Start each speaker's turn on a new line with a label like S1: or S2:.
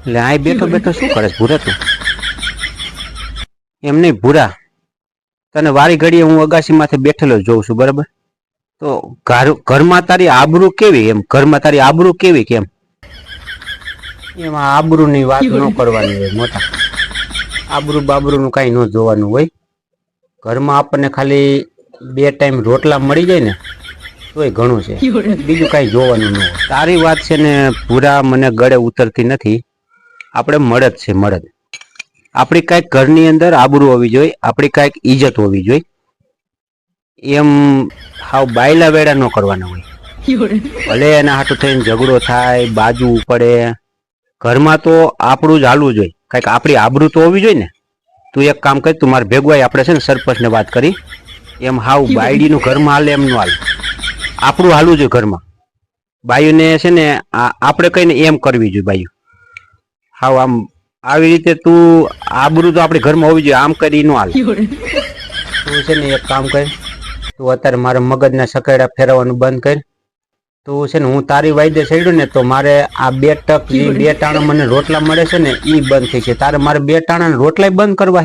S1: એટલે આ બેઠો બેઠો શું કરે છે ભૂરા તું? એમ નહીં ભૂરા, તને વારી ઘડીએ હું અગાસી માથે બેઠેલો જોઉં છું, બરાબર? તો ઘરમાં તારી આબરૂ કેવી? એમ ઘરમાં તારી આબરૂ કેવી? કેમ એમાં આબરૂ ની વાત ન કરવાની હોય મોટા. આબરૂ બાબરૂ નું કઈ ન જોવાનું હોય. ઘરમાં આપણને ખાલી 2 ટાઈમ રોટલા મળી જાય ને તોય ઘણું છે, બીજું કઈ જોવાનું ન હોય. તારી વાત છે ને પૂરા મને ગળે ઉતરતી નથી. આપણે મળદ છે, મળદ. આપણી કાંઈક ઘરની અંદર આબરૂ હોવી જોઈએ, આપણી કાંઈક ઈજ્જત હોવી જોઈએ. એમ હાવ બાયલા વેડા ન કરવાના હોય. ભલે એના હાટું થઈને ઝઘડો થાય, બાજુ પડે, ઘરમાં તો આપણું જ હાલવું જોઈએ. કાંઈક આપણી આબરૂ તો હોવી જોઈએ ને. તું એક કામ કર, તું મારે ભેગું આય, આપણે છે ને સરપંચને વાત કરી. એમ હાવ બાયડીનું ઘરમાં હાલે એમ ન હાલે. આપણું હાલવું જોઈએ ઘરમાં. બાયુને છે ને આપણે કહીને એમ કરવી જોઈએ બાયુ. હાવ આમ આવી રીતે તું આબરૂ તો આપણે ઘરમાં હોવી જોઈએ, આમ કરી ન હાલે. તું છે ને એક કામ કર, તું અત્યારે મારા મગજના સકેડા ફેરવવાનું બંધ કર. તું છે ને હું તારી વાયદે ચડ્યું ને તો મારે આ 2 ટક 2 ટાણા મને રોટલા મળે છે ને એ બંધ થઈ છે. તારે મારે 2 ટાણા રોટલા બંધ કરવા.